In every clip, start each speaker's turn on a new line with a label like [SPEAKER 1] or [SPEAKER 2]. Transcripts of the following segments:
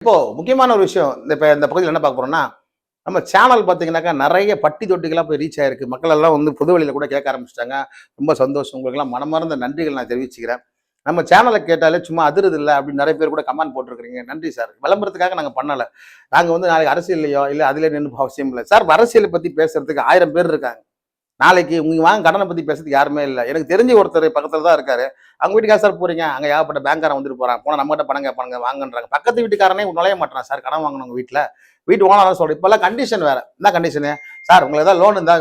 [SPEAKER 1] இப்போ முக்கியமான ஒரு விஷயம் இந்த பகுதியில் என்ன பார்க்க போறோம்னா, நம்ம சேனல் பார்த்தீங்கன்னாக்கா நெறைய பட்டி தொட்டிகளா போய் ரீச் ஆயிருக்கு. மக்கள் எல்லாம் வந்து பொது வழியில கூட கேட்க ஆரம்பிச்சுட்டாங்க. ரொம்ப சந்தோஷம். உங்களுக்கெல்லாம் மனமார்ந்த நன்றிகள் நான் தெரிவிச்சுக்கிறேன். நம்ம சேனல கேட்டாலே சும்மா அதிருது இல்ல அப்படின்னு நெறைய பேர் கூட கமெண்ட் போட்டுருக்கிறீங்க. நன்றி சார். விளம்பரத்துக்காக நாங்க பண்ணல. நாங்க வந்து நாளைக்கு அரசியல்லயோ, இல்ல அதிலே நின்னு அவசியம் இல்ல. சார் அரசியல பத்தி பேசுறதுக்கு 1000 பேர் இருக்காங்க. நாளைக்கு நீங்க வாங்க கடன பத்தி பேசுறதுக்கு யாருமே இல்ல. எனக்கு தெரிஞ்ச ஒருத்தர் பக்கத்துல தான் இருக்காரு. அவங்க வீட்டுக்கா சார் போறீங்க? அங்க ஏகப்பட்ட பேங்க்காரன் வந்துட்டு போறான். போனா நம்மகிட்ட பணம் கேட்பானுங்க வாங்கன்றாங்க. பக்கத்து வீட்டுக்காரனே நுழைய மாட்றான் சார் கடன் வாங்கணும் வீட்ல. வீட்டு ஓனரா சொல்றேன். இப்பல்லாம் கண்டிஷன் வேற. என்ன கண்டிஷனு? சார் உங்களுக்கு ஏதாவது லோன் இருந்தா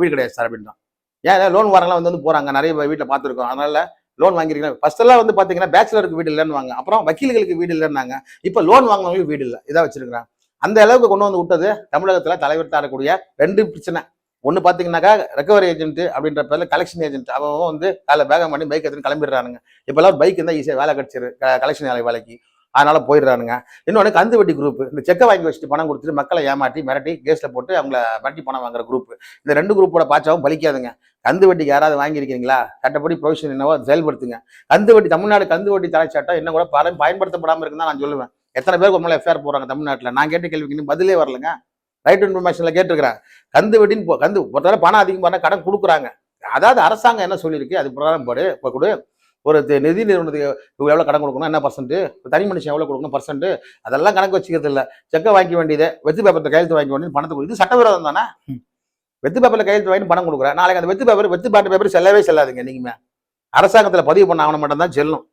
[SPEAKER 1] வீடு கிடையாது சார் அப்படின்றான். ஏன் லோன் வரவங்கலாம் வந்து போறாங்க. நெறைய வீட்ல பார்த்துருக்கோம். அதனால லோன் வாங்கிருக்கீங்களா? ஃபர்ஸ்ட் எல்லாம் வந்து பாத்தீங்கன்னா பேச்சுலருக்கு வீடு இல்லன்னுவாங்க. அப்புறம் வக்கீல்களுக்கு வீடு இல்லன்னாங்க. இப்ப லோன் வாங்குனவங்களுக்கு வீடு இல்ல. இதா வச்சிருக்காங்க. அந்த அளவுக்கு கொண்டு வந்து விட்டது தமிழகத்துல தலைவர் தாரக்கூடிய 2 பிரச்சனை. ஒண்ணு பாத்தீங்கன்னாக்கா ரெக்கவரி ஏஜென்ட் அப்படின்ற பேர்ல கலெக்ஷன் ஏஜென்ட் அவன் வந்து காலைல பேகம் பண்ணி பைக் எடுத்துன்னு கிளம்பிடுறானுங்க. இப்பெல்லாம் பைக் இருந்தா ஈஸியா வேலை கிடைச்சிரு கலெக்ஷன் வேலைக்கு. அதனால போயிடுறானுங்க. இன்னொன்னு கந்து வட்டி குரூப். இந்த செக்கை வாங்கி வச்சுட்டு பணம் கொடுத்துட்டு மக்களை ஏமாற்றி மிரட்டி கேஸ்ல போட்டு அவங்கள வட்டி பணம் வாங்குற குரூப். இந்த 2 குரூப்போட பாய்ச்சாவும் பலிக்காதுங்க. கந்து வட்டிக்கு யாராவது வாங்கியிருக்கீங்களா? சட்டப்படி ப்ரொவிஷன் என்னவோ செயல்படுத்துங்க. கந்து வட்டி தமிழ்நாடு கந்து வட்டி தடை சட்டம் என்ன கூட பயன்படுத்தப்படாம இருக்குன்னு தான் நான் சொல்லுவேன். எத்தனை பேருக்கு ஒரு மேல எஃப்ஐஆர் போறாங்க தமிழ்நாட்டில்? நான் கேட்ட கேள்விக்கு இன்னும் பதிலே வரலங்க. ரைட் இன்ஃபர்மேஷன்ல கேட்டிருக்கிறாங்க. கந்து வட்டின்னு கந்து ஒருத்தர பணம் அதிகமாக கடன் கொடுக்குறாங்க. அதாவது அரசாங்கம் என்ன சொல்லியிருக்கு அது பிரகாரம் போடு இப்போ கொடு. ஒரு நிதி நிறுவனத்துக்கு எவ்வளோ கடன் கொடுக்கணும், என்ன பர்சன்ட், தனி மனுஷன் எவ்வளோ கொடுக்கணும் பர்சன்ட், அதெல்லாம் கணக்கு வச்சுக்கிறது இல்லை. செக்கை வாங்கிக்க வேண்டியது, வெத்து பேப்பர்ல கையெழுத்து வாங்கிக்க வேண்டியது, பணத்தை கொடுக்குது. சட்டவிரோதம் தானே? வெத்து பேப்பர்ல கையெழுத்து வாங்கி பணம் கொடுக்குறேன். நாளைக்கு அந்த வெத்து பாட்டு பேப்பர் செல்லவே செல்லாதுங்க. நீங்க அரசாங்கத்துல பதிவு பண்ண ஆவணம் மட்டும் தான் செல்லும்.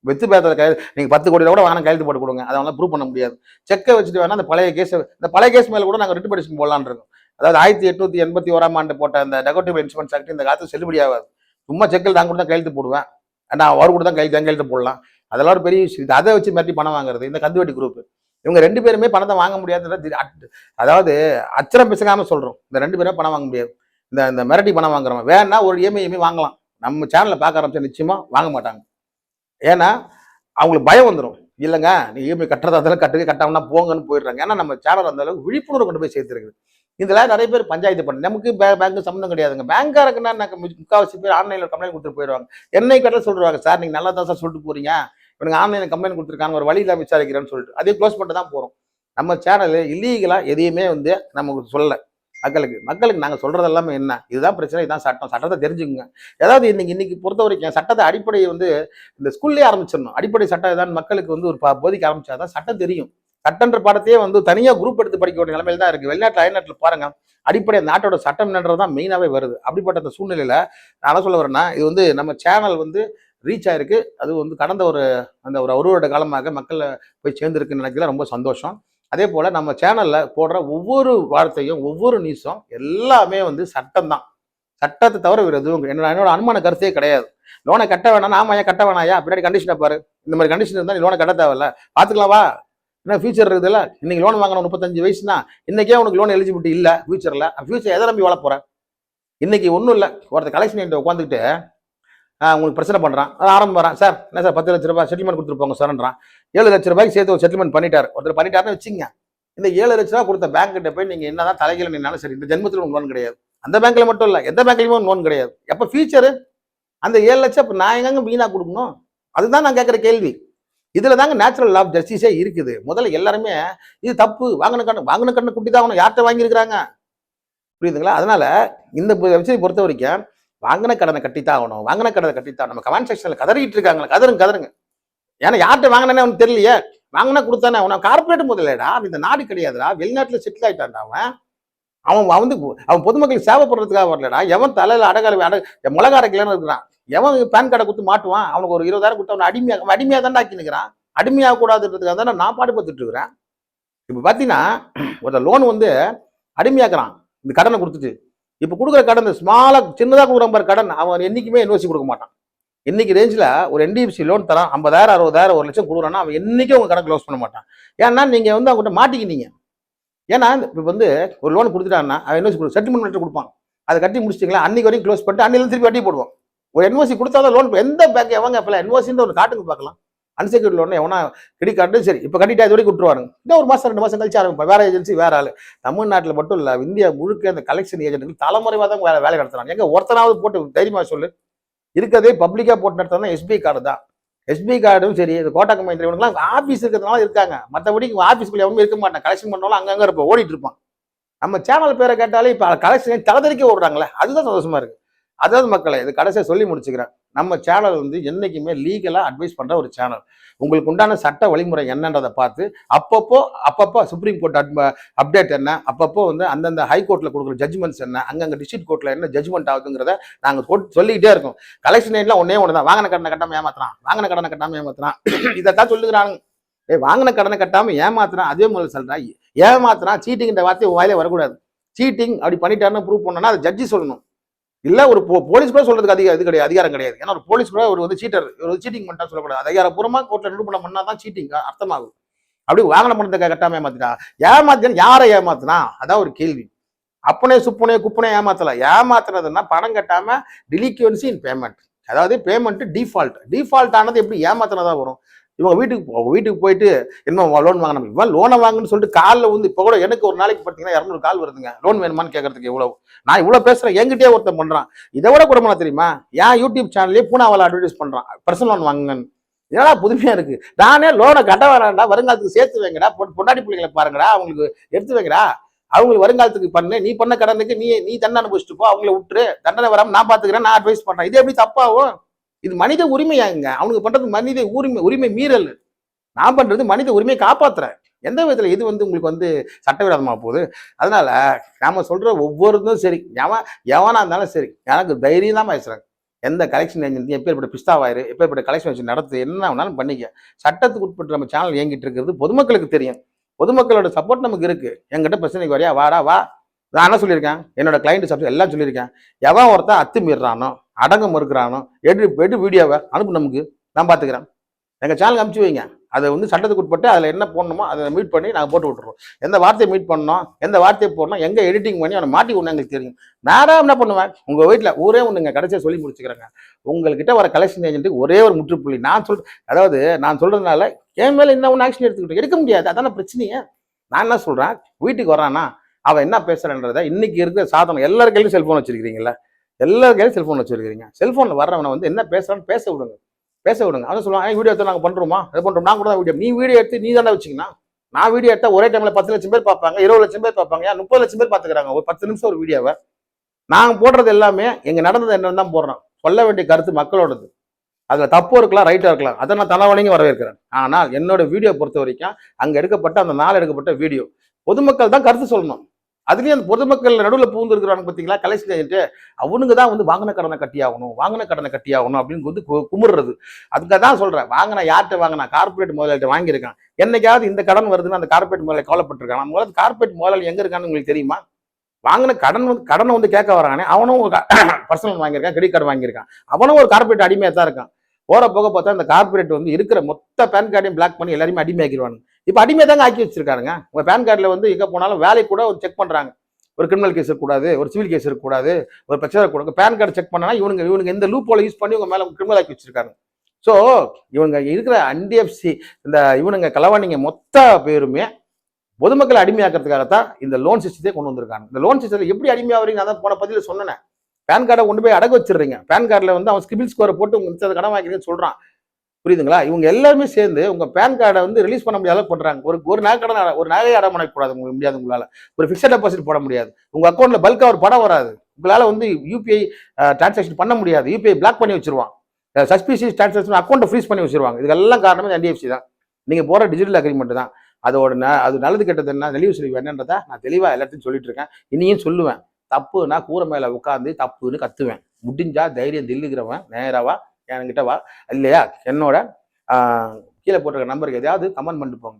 [SPEAKER 1] வெத்து பேப்பர்ல நீங்க 10 கோடி கூட வாங்கின கையெழுத்து போட்டு கொடுங்க. அதை ப்ரூவ் பண்ண முடியாது. செக்கை வச்சுட்டு வேணா அந்த பழைய கேஸ் மேல கூட நாங்க ரிட் பெட்டிஷன் போடலான்னு இருக்கோம். அதாவது 1881 ஆண்டு போட்ட அந்த டெகோட்டிவ் இன்சூரன்ஸ் ஆக்ட் இந்த காலத்துல செல்லுபடி ஆகாது. சும்மா செக்கில் நான் கூட தான் கையெழுத்து போடுவேன். நான் அவர் கூட தான் கையெழுத்து போடலாம். அதெல்லாம் ஒரு பெரிய விஷயம். அதை வச்சு மிரட்டி பணம் வாங்குறது இந்த கந்துவட்டி குரூப். இவங்க 2 பேருமே பணத்தை வாங்க முடியாது. அதாவது அச்சரம் பிசகாம சொல்றோம். இந்த 2 பேருமே பணம் வாங்க முடியாது. இந்த மிரட்டி பணம் வாங்குறவங்க வேணா ஒரு இஎம்ஐ வாங்கலாம். நம்ம சேனல்ல பார்க்க ஆரம்பிச்சா நிச்சயமா வாங்க மாட்டாங்க. ஏன்னா அவங்களுக்கு பயம் வந்துடும். இல்லைங்க நீ இஎம்ஐ கட்டுறதா இருந்தாலும் கட்டுங்க, கட்டாமனா போங்கன்னு போயிடுறாங்க. ஏன்னா நம்ம சேனல் அந்த அளவுக்கு விழிப்புணர்வு கொண்டு போய் சேர்த்துருக்கு. இதுல நிறைய பேர் பஞ்சாயத்து பண்ணு. நமக்கு பேங்க் சம்மந்தம் கிடையாதுங்க. பேங்காரக்குன்னா முக்காவாசி பேர் ஆன்லைன்ல கம்ப்ளைண்ட் கொடுத்துட்டு போயிடுவாங்க. என்னை கட்ட சொல்றாங்க சார் நீங்க நல்லா தான் சார் சொல்லிட்டு போறீங்க, இவனுக்கு ஆன்லைன்ல கம்ப்ளைண்ட் கொடுத்துருக்காங்க, ஒரு வழியில விசாரிக்கிறேன்னு சொல்லிட்டு அதே க்ளோஸ் பண்ணிட்டு தான் போறோம். நம்ம சேனல் இல்லீகலா எதையுமே வந்து நமக்கு சொல்லலை. மக்களுக்கு நாங்க சொல்றது எல்லாமே என்ன, இதுதான் பிரச்சனை, இதுதான் சட்டம், சட்டத்தை தெரிஞ்சுக்குங்க. ஏதாவது இன்னைக்கு பொறுத்த வரைக்கும் சட்டத்தை அடிப்படையை வந்து இந்த ஸ்கூல்லேயே ஆரம்பிச்சிடணும். அடிப்படை சட்டம் ஏதாவது மக்களுக்கு வந்து ஒரு போதிக்க ஆரம்பிச்சாதான் சட்டம் தெரியும். சட்டன்ற பாடத்தையே வந்து தனியா குரூப் எடுத்து படிக்க வேண்டிய நிலைமையில தான் இருக்கு. வெளிநாட்டுல அயல்நாட்டில் பாருங்க, அடிப்படை நாட்டோட சட்டம் என்னன்றதான் மெயினாவே வருது. அப்படிப்பட்ட அந்த சூழ்நிலையில நான் என்ன சொல்ல வரேன்னா, இது வந்து நம்ம சேனல் வந்து ரீச் ஆயிருக்கு. அது வந்து கடந்த ஒரு ஒரு வருட காலமாக மக்கள் போய் சேர்ந்திருக்குன்னு நினைக்கல. ரொம்ப சந்தோஷம். அதே போல நம்ம சேனல்ல போடுற ஒவ்வொரு வார்த்தையும் ஒவ்வொரு நியூஸும் எல்லாமே வந்து சட்டம் தான். சட்டத்தை தவிர வேறு எதுவும் என்னோட அனுமான கருத்தே கிடையாது. லோனை கட்ட வேணாம், ஆமா ஏன் கட்ட வேணாயா, பின்னாடி கண்டிஷனை பாரு, இந்த மாதிரி கண்டிஷன் இருந்தால் நீ லோனை கட்ட தேவையில்ல, பாத்துக்கலாவா, என்ன ஃபியூச்சர் இருக்குதுல்ல, இன்னைக்கு லோன் வாங்கணும் 35 வயசுனா இன்னைக்கே உனக்கு லோன் எலிஜிபிலிட்டி இல்லை. ஃபியூச்சர் எதை நம்பி வாழ போறேன்? இன்னைக்கு ஒன்றும் இல்லை, ஒருத்தர் கலெக்ஷன் உட்காந்துக்கிட்டு உங்களுக்கு பிரச்சனை பண்றான், ஆரம்பம் வரான், சார் என்ன சார் 10 லட்ச ரூபாய் செட்டில்மெண்ட் கொடுத்துருப்பாங்க சார்ன்றான். 7 லட்ச ரூபாய்க்கு சேர்த்து ஒரு செட்டில்மெண்ட் பண்ணிட்டாரு. ஒருத்தர் பண்ணிட்டாருன்னு வச்சுங்க. இந்த 7 லட்ச ரூபா கொடுத்த பேங்க் கிட்ட போய் நீங்க என்னதான் தலைகீழ நின்னாலும் சரி, இந்த ஜென்மத்தில் உங்களுக்கு லோன் கிடையாது. அந்த பேங்க்ல மட்டும் இல்ல, எந்த பேங்க்லயுமே லோன் கிடையாது. எப்ப ஃபியூச்சர் அந்த 7 லட்சம் நான் எங்க வீணா கொடுக்கணும்? அதுதான் நான் கேட்கிற கேள்வி. இதுல தாங்க நேச்சுரல் லா ஆஃப் ஜஸ்டிஸே இருக்குது. முதல்ல எல்லாருமே இது தப்பு, வாங்கின கண்ணு குட்டி தான் யார்கிட்ட வாங்கியிருக்கிறாங்க, புரியுதுங்களா? அதனால இந்த விஷயத்தை பொறுத்த வரைக்கும் வாங்கின கடனை கட்டித்தான் ஆகணும், வாங்கின கடனை கட்டித்தான். நம்ம கமெண்ட் செக்ஷன்ல கதறிட்டு இருக்காங்க, கதருங்க. ஏன்னா யார்கிட்ட வாங்கினே அவனுக்கு தெரியலையே, வாங்கினா கொடுத்தானே. அவன் கார்பரேட் முதலடா, இந்த நாடு கிடையாதுடா, வெளிநாட்டுல செட்டில் ஆயிட்டான்டா. அவன் வந்து அவன் பொதுமக்களுக்கு சேவைப்படுறதுக்காக வரலடா. எவன் தலையில மிளகா அரைக்கலன்னு இருக்கிறான், எவன் பேன் கார்டை கொடுத்து மாட்டுவான், அவனுக்கு ஒரு 20,000 கொடுத்து அவன் அடிமையா தான் ஆக்கி நிற்கிறான். அடிமையாக கூடாதுன்றதுக்காக தான் நான் பாடுபட்டுட்டு இருக்கிறேன். இப்ப பாத்தீங்கன்னா ஒரு லோன் வந்து அடிமையாக்குறான் இந்த கடனை கொடுத்துட்டு. இப்ப கொடுக்குற கடன் ஸ்மாலா சின்னதா கொடுக்குற மாதிரி கடன் அவன் என்னைக்குமே என்ஓசி கொடுக்க மாட்டான். இன்னைக்கு ரேஞ்சில் ஒரு NDFC லோன் தரான் 50,000 60,000 1 லட்சம் கொடுக்குறான்னா அவன் என்னைக்கும் உங்க கடன் க்ளோஸ் பண்ண மாட்டான். ஏன்னா நீங்க வந்து அவங்ககிட்ட மாட்டிக்கினீங்க. ஏன்னா இப்போ வந்து ஒரு லோன் கொடுத்துட்டான்னா அவன் NOC செட்டில்மெண்ட் லெட்டர் கொடுப்பான். அதை கட்டி முடிச்சிங்களா அன்னைக்கு வரைக்கும் க்ளோஸ் பண்ணிட்டு அன்னையில திருப்பி வட்டி போடுவோம். ஒரு NOC கொடுத்தாதான் லோன். எந்த பேங்க் எவங்க அப்பல NOCன்ற ஒரு காட்டுக்கு பார்க்கலாம். அன்செக்யூர்ட் லோன் எவனா கிரெடிட் கார்டு சரி இப்போ கட்டிட்டு அது வரைக்கும் விட்டுருவாங்க. இன்னும் 1 மாசம் 2 மாசம் கழிச்சு ஆரம்பிப்பான். வேற ஏஜென்சி வேற ஆளு. தமிழ்நாட்டில் மட்டும் இல்ல, இந்தியா முழுக்க இந்த கலெக்ஷன் ஏஜென்ட்டுகள் தலைமுறைவாக தான் வேலை நடத்துறாங்க. எங்க ஒருத்தனாவது போட்டு தைரியமா சொல்லு. இருக்கிறதே பப்ளிக்கா போட்டு நடத்துறதுனா SBI கார்டு தான். எஸ்பி கார்டும் சரி, இந்த கோட்டா கம்பெனி இவனுக்குலாம் ஆஃபீஸ் இருக்கிறதுனால இருக்காங்க. மற்றபடி ஆஃபீஸ்க்குள்ள எவனும் இருக்க மாட்டான். கலெக்ஷன் பண்ணாலும் அங்கங்கே இருப்போம், ஓடிட்டு இருப்பான். நம்ம சேனல் பேரை கேட்டாலே இப்போ கலெக்ஷன் தலைதறிக்க ஓடுறாங்களே, அதுதான் சந்தோஷமா இருக்கு. அதாவது மக்களை இது கடைசியாக சொல்லி முடிச்சுக்கிறேன். நம்ம சேனல் வந்து என்னைக்குமே லீகலாக அட்வைஸ் பண்ணுற ஒரு சேனல். உங்களுக்கு உண்டான சட்ட வழிமுறை என்னன்றதை பார்த்து அப்பப்போ சுப்ரீம் கோர்ட் அப்டேட் என்ன, அப்பப்போ வந்து அந்தந்த ஹைகோர்ட்டில் கொடுக்குற ஜட்ஜ்மெண்ட்ஸ் என்ன, அங்கங்கே டிஸ்ட்ரிக்ட் கோர்ட்டில் என்ன ஜட்ஜ்மெண்ட் ஆகுதுங்கிறத நாங்கள் சொல்லிக்கிட்டே இருக்கோம். கலெக்ஷன் ரேட்லாம் ஒன்றே ஒன்று தான், வாங்கின கடனை கட்டாமல் ஏமாத்துறான். இதைத்தான் சொல்லுகிறாங்க. வாங்கின கடனை கட்டாமல் ஏமாத்துறான். அதே முதல்ல சொல்கிறேன், ஏமாத்துறான் சீட்டிங்கிற வார்த்தை வாயிலே வரக்கூடாது. சீட்டிங் அப்படி பண்ணிட்டாருன்னு ப்ரூவ் பண்ணோன்னா அதை ஜட்ஜி சொல்லணும். இல்ல ஒரு போலீஸ் கூட சொல்றதுக்கு இது கிடையாது, அதிகாரம் கிடையாது. ஏன்னா ஒரு போலீஸ் கூட ஒரு வந்து சீட்டர், ஒரு சீட்டிங் பண்ணிட்டா சொல்லக்கூடாது. அதிகாரப்பூர்வமா கோர்ட்ல நிரூபணம் பண்ணாதான் சீட்டிங் அர்த்தமாகும். அப்படி வாங்கின பணத்தை கட்டாம ஏமாத்தினா யாரை ஏமாத்தினா அதான் ஒரு கேள்வி. அப்பனே சுப்பனே குப்பனே ஏமாத்துறதுன்னா பணம் கட்டாம டிலிக்வன்சி இன் பேமெண்ட், அதாவது பேமெண்ட் டிஃபால்ட் ஆனது எப்படி ஏமாத்தினதா வரும். இவங்க வீட்டுக்கு போயிட்டு என்ன லோன் வாங்கணும், இவன் லோனை வாங்கன்னு சொல்லிட்டு காலில் வந்து இப்போ கூட எனக்கு ஒரு நாளைக்கு பார்த்தீங்கன்னா 200 கால் வருதுங்க லோன் வேணுமான்னு கேட்கறதுக்கு. எவ்வளவு நான் இவ்வளோ பேசுறேன், என்கிட்டயே ஒருத்தன் பண்றான். இதை விட கொடுமனா தெரியுமா, ஏன் யூடியூப் சேனல்லே பூனாவால் அட்வர்டைஸ் பண்றான், பர்சனல் லோன் வாங்குங்கன்னு. இதெல்லாம் புதுமையா இருக்கு. நானே லோனை கட்ட வரான்டா, வருங்காலத்துக்கு சேர்த்து வைங்கடா, பொண்டாட்டி பிள்ளைங்களை பாருங்கடா, அவங்களுக்கு எடுத்து வைங்கடா, அவங்களுக்கு வருங்காலத்துக்கு பண்ணு, நீ பண்ண கடனுக்கு நீ தண்டனை அனுபவிச்சுட்டு போ, அவங்கள விட்டுரு, தண்டனை வராமல் நான் பாத்துக்கிறேன், நான் அட்வைஸ் பண்றேன். இது எப்படி தப்பாகும்? இது மனித உரிமையாங்க. அவனுக்கு பண்றது மனித உரிமை மீறல். நான் பண்றது மனித உரிமையை காப்பாத்துறேன். எந்த விதத்துல இது வந்து உங்களுக்கு வந்து சட்டவிரோதமா போகுது? அதனால நாம சொல்ற ஒவ்வொருதும் சரி, எவனா இருந்தாலும் சரி, எனக்கு தைரியம் தான் பேசுறேன். எந்த கலெக்ஷன் ஏஜென்சி எப்பேற்பட்ட பிஸ்தாவாயிரு, எப்பேற்பட்ட கலெக்ஷன் வச்சு நடத்து, என்ன வேணாலும் பண்ணிக்க. சட்டத்துக்கு உட்பட்டு நம்ம சேனல் இயங்கிட்டு இருக்கிறது பொதுமக்களுக்கு தெரியும். பொதுமக்களோட சப்போர்ட் நமக்கு இருக்கு. என்கிட்ட பிரச்சனைக்கு வரையா, வாடா வா. நான் என்ன சொல்லியிருக்கேன், என்னோட கிளைண்ட் சப்ஜெக்ட் எல்லாம் சொல்லியிருக்கேன். எவன் ஒருத்தன் அத்துமீறானோ, அடங்க மறுக்கிறானோ, எடுத்து வீடியோவை அனுப்பு, நமக்கு நான் பார்த்துக்கிறேன். எங்கள் சேனலுக்கு அனுப்பிச்சு வைங்க. அதை வந்து சட்டத்துக்கு உட்பட்டு அதில் என்ன போடணுமோ அதை மீட் பண்ணி நாங்கள் போட்டு விட்டுருவோம். எந்த வார்த்தையை மீட் பண்ணோம், எந்த வார்த்தையை போடணும், எங்கே எடிட்டிங் பண்ணி அவனை மாட்டி ஒன்று எங்களுக்கு தெரியும். நேராக என்ன பண்ணுவேன், உங்கள் வீட்டில் ஊரே ஒன்றுங்க கடைசியாக சொல்லி முடிச்சுக்கிறேங்க. உங்கள்கிட்ட வர கலெக்ஷன் ஏஜென்ட்டுக்கு ஒரே ஒரு முற்றுப்புள்ளி நான் சொல்கிறதுனால என் மேலே என்ன ஒன்று ஆக்ஷன் எடுக்க முடியாது. அதான பிரச்சனையே. நான் என்ன சொல்கிறேன், வீட்டுக்கு வரானா அவன் என்ன பேசுறன்றத இன்னைக்கு இருக்கிற சாதனம், எல்லார் கையிலும் செல்ஃபோன் வச்சிருக்கீங்களா, எல்லார் கையிலும் செல்ஃபோன் வச்சிருக்கீங்க. செல்ஃபோனில் வர்றவனை வந்து என்ன பேசுறான்னு பேச விடுங்க. அவன் சொல்லுவாங்க, வீடியோ எடுத்து நாங்கள் பண்ணுறோமா, அதை பண்ணுறோம், நான் கூட தான் வீடியோ, நீ வீடியோ எடுத்து நீ தானே வச்சிங்கன்னா. நான் வீடியோ எடுத்தா ஒரே டைம்ல 10 லட்சம் பேர் பார்ப்பாங்க, 20 லட்சம் பேர் பார்ப்பாங்க, 30 லட்சம் பேர் பார்த்துக்கிறாங்க ஒரு 10 நிமிஷம் ஒரு வீடியோவை. நாங்கள் போடுறது எல்லாமே எங்க நடந்தது என்னன்னு தான் போடுறோம். சொல்ல வேண்டிய கருத்து மக்களோடது. அதுல தப்பு இருக்கலாம், ரைட்டா இருக்கலாம், அதை நான் தலைவணங்கி வரவேற்கிறேன். ஆனால் என்னோட வீடியோ பொறுத்த வரைக்கும் அங்க எடுக்கப்பட்ட அந்த நாள் எடுக்கப்பட்ட வீடியோ, பொதுமக்கள் தான் கருத்து சொல்லணும். அதுலயும் அந்த பொதுமக்கள் நடுவில் பூந்து இருக்கிறாங்க பார்த்தீங்களா, கலெக்ஷன் ஏஜென்ட், அவனுங்க தான் வந்து வாங்கின கடனை கட்டியாகணும் அப்படின்னு வந்து குமுறுறது. அதுக்காக தான் சொல்றேன், யார்கிட்ட வாங்கினா கார்பரேட் முதலாளிகிட்ட வாங்கியிருக்கான். என்னைக்காவது இந்த கடன் வருதுன்னு அந்த கார்பரேட் முதலாளி கவலைப்பட்டிருக்கான். நம்ம கார்பரேட் முதலாளி எங்க இருக்கான்னு உங்களுக்கு தெரியுமா? வாங்கின கடனை வந்து கேட்க வரானே அவனும் பர்சனல் வாங்கியிருக்கான், கிரெடிட் கார்டு வாங்கியிருக்கான், அவனும் ஒரு கார்பரேட் அடிமையா தான் இருக்கான். போக பார்த்தா இந்த கார்பரேட் வந்து இருக்கிற மொத்த பேன் கார்டையும் பிளாக் பண்ணி எல்லாருமே அடிமையாக்கிடுவாங்க. இப்போ அடிமையை தாங்க ஆக்கி வச்சிருக்காருங்க. உங்க பேன் கார்டில் வந்து எங்கே போனாலும் வேலைக்கு கூட செக் பண்றாங்க. ஒரு கிரிமினல் கேஸ் இருக்கக்கூடாது, ஒரு சிவில் கேஸ் இருக்கக்கூடாது, ஒரு பிரச்சனை இருக்கக்கூடாது. பேன் கார்டு செக் பண்ணா இவனுங்க இந்த லூப் போல யூஸ் பண்ணி உங்க மேல கிரிமினல் ஆக்கி வச்சிருக்காங்க. ஸோ இவங்க இருக்கிற NDFC இந்த இவனுங்க களவாணிங்க மொத்த பேருமே பொதுமக்களை அடிமையாக்கிறதுக்காகத்தான் இந்த லோன் சிஸ்டத்தை கொண்டு வந்திருக்காங்க. இந்த லோன் சிஸ்டத்தில் எப்படி அடிமையாகிறீங்க, அதான் போன பதில சொன்னேன். பேன் கார்டை கொண்டு போய் அடகு வச்சிடுறீங்க. பேன் கார்டில் வந்து அவன் சிபில் ஸ்கோரை போட்டு உங்க கடன் வாங்கிக்கிறீங்கன்னு சொல்றான். புரியுதுங்களா? இவங்க எல்லாருமே சேர்ந்து உங்க பேன் கார்டை வந்து ரிலீஸ் பண்ண முடியாத பண்றாங்க. ஒரு நகை கடன், ஒரு நகையை அடை பண்ணக்கூடாது உங்களுக்கு, முடியாது. உங்களால ஒரு ஃபிக்ஸட் டெபாசிட் போட முடியாது. உங்க அக்கௌண்ட்ல பல்கா ஒரு பணம் வராது. உங்களால வந்து UPI டிரான்சாக்ஷன் பண்ண முடியாது. UPI பிளாக் பண்ணி வச்சிருவான். சஸ்பீஷியஸ் டிரான்சாக்ஷன் அக்கௌண்ட்டை ஃப்ரீஸ் பண்ணி வச்சிருவாங்க. இதெல்லாம் காரணமே NDFC தான். நீங்க போற டிஜிட்டல் அக்ரிமெண்ட் தான். அது நல்லது கெட்டது என்ன, நெளிவு சுழிவு என்னன்றதை நான் தெளிவா எல்லாத்தையும் சொல்லிட்டு இருக்கேன். இனியும் சொல்லுவேன். தப்புனா கூரை மேல உட்காந்து தப்புன்னு கத்துவேன். முடிஞ்சா தைரியம் தில்லுகிறவன் நேராவா என்கிட்ட வா, இல்லையா என்னோட கீழே போட்டிருக்க நம்பருக்கு எதையாவது கமெண்ட் பண்ணிட்டு போங்க.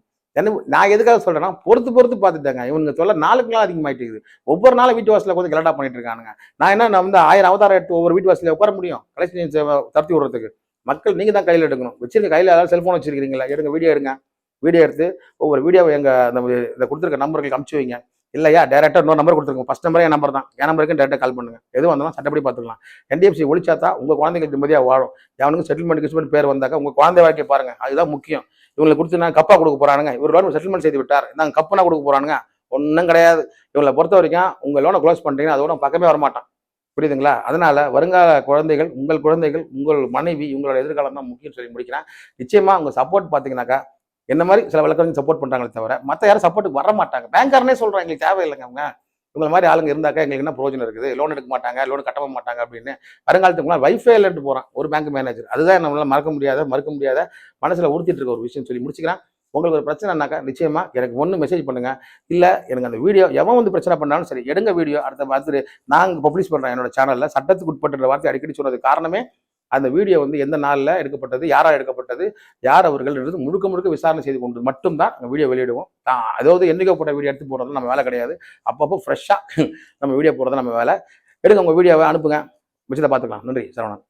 [SPEAKER 1] நான் எதுக்காக சொல்றேன்னா, பொறுத்து பார்த்துட்டாங்க. இவங்க சொல்ல நாளுக்கு நாள் அதிகமாயிட்டு இருக்குது. ஒவ்வொரு நாளும் வீட்டு வாசல கொஞ்சம் கலட்டா பண்ணிட்டு இருக்கானுங்க. நான் வந்து 1000 அவதாரம் எடுத்து ஒவ்வொரு வீட்டு வாசல உட்கார முடியும் கலெக்ஷன் தரத்தி விடுறதுக்கு? மக்கள் நீங்க தான் கையில் எடுக்கணும். வச்சிருக்க கையில் ஏதாவது செல்போன் வச்சிருக்கீங்களா, எடுங்க, வீடியோ எடுத்து ஒவ்வொரு வீடியோவை இந்த கொடுத்துருக்க நம்பர்களுக்கு அனுப்பிச்சு வைங்க. இல்லையா டேரக்டா இன்னொரு நம்பர் கொடுத்துருங்க. ஃபர்ஸ்ட் நம்பரே என் நம்பர் தான். என் நம்பருக்கு டேரக்டா கால் பண்ணுங்க. எது வந்தாலும் சட்டப்படி பார்த்துக்கலாம். NDFC ஒழிச்சாத்தா உங்க குழந்தைங்களுக்கு நிம்மதியா வாழும். எவனுக்கு செட்டில்மெண்ட் பேர் வந்தாக்கா உங்க குழந்தை வாழ்க்கையை பாருங்க, அதுதான் முக்கியம். இவங்களை கொடுத்து நான் கப்பா கொடுக்க போறானுங்க, இவர் லோன் செட்டில்மெண்ட் செய்து விட்டார், நாங்க கப்புனா கொடுக்க போறானுங்க, ஒன்றும் கிடையாது. இவங்களை பொறுத்த வரைக்கும் உங்க லோனை க்ளோஸ் பண்றீங்கன்னா அதோட பக்கமே வரமாட்டான். புரியுதுங்களா? அதனால வருங்கால குழந்தைகள், உங்கள் மனைவி, உங்களோட எதிர்காலம் தான் முக்கியம்னு சொல்லி முடிக்கிறேன். நிச்சயமா உங்க சப்போர்ட் பார்த்தீங்கன்னாக்கா, என்ன மாரி சில வழக்கறிஞர் சப்போர்ட் பண்றாங்களே தவிர, மத்த யாரும் சப்போர்ட்டுக்கு வர மாட்டாங்க. பேங்க்காரனே சொல்றான், எங்களுக்கு தேவையில்லைங்க அவங்க. உங்கள மாரி ஆளுங்க இருந்தாக்கா எங்களுக்கு என்ன பிரயோஜனம் இருக்குது? லோன் எடுக்க மாட்டாங்க, லோன் கட்டவும் மாட்டாங்க அப்படின்னு. வருங்காலத்துக்கு முன்னாடி வைஃபே இல்லன்ட்டு போறான் ஒரு பேங்க் மேனேஜர். அதுதான் நம்மளால மறுக்க முடியாத, மனசுல உறுத்திட்டு இருக்க ஒரு விஷயம்னு சொல்லி முடிச்சுக்கிறேன். உங்களுக்கு ஒரு பிரச்சனைனாக்கா நிச்சயமா எனக்கு ஒண்ணு மெசேஜ் பண்ணுங்க. இல்ல எனக்கு அந்த வீடியோ எவன் வந்து பிரச்சனை பண்ணாலும் சரி, எடுங்க வீடியோ அடுத்த பார்த்துட்டு நான் பப்ளிஷ் பண்றேன் என்னோட சேனல்ல. சட்டத்துக்கு உட்பட்ட வார்த்தை அடிக்கடி சொன்னதுக்கு காரணமே, அந்த வீடியோ வந்து எந்த நாள்ல எடுக்கப்பட்டது, யாரால் எடுக்கப்பட்டது, யார் அவர்கள் என்று முழுக்க முழுக்க விசாரணை செய்து கொண்டு மட்டும் தான் வீடியோ வெளியிடுவோம். அதாவது என்னைக்கோ போட்ட வீடியோ எடுத்து போடுறது நம்ம வேலை கிடையாது. அப்பப்போ ஃப்ரெஷ்ஷா நம்ம வீடியோ போடுறது நம்ம வேலை. எடுங்க உங்க வீடியோவை அனுப்புங்க. மிச்சத்தை பார்த்துக்கலாம். நன்றி. சரவணன்.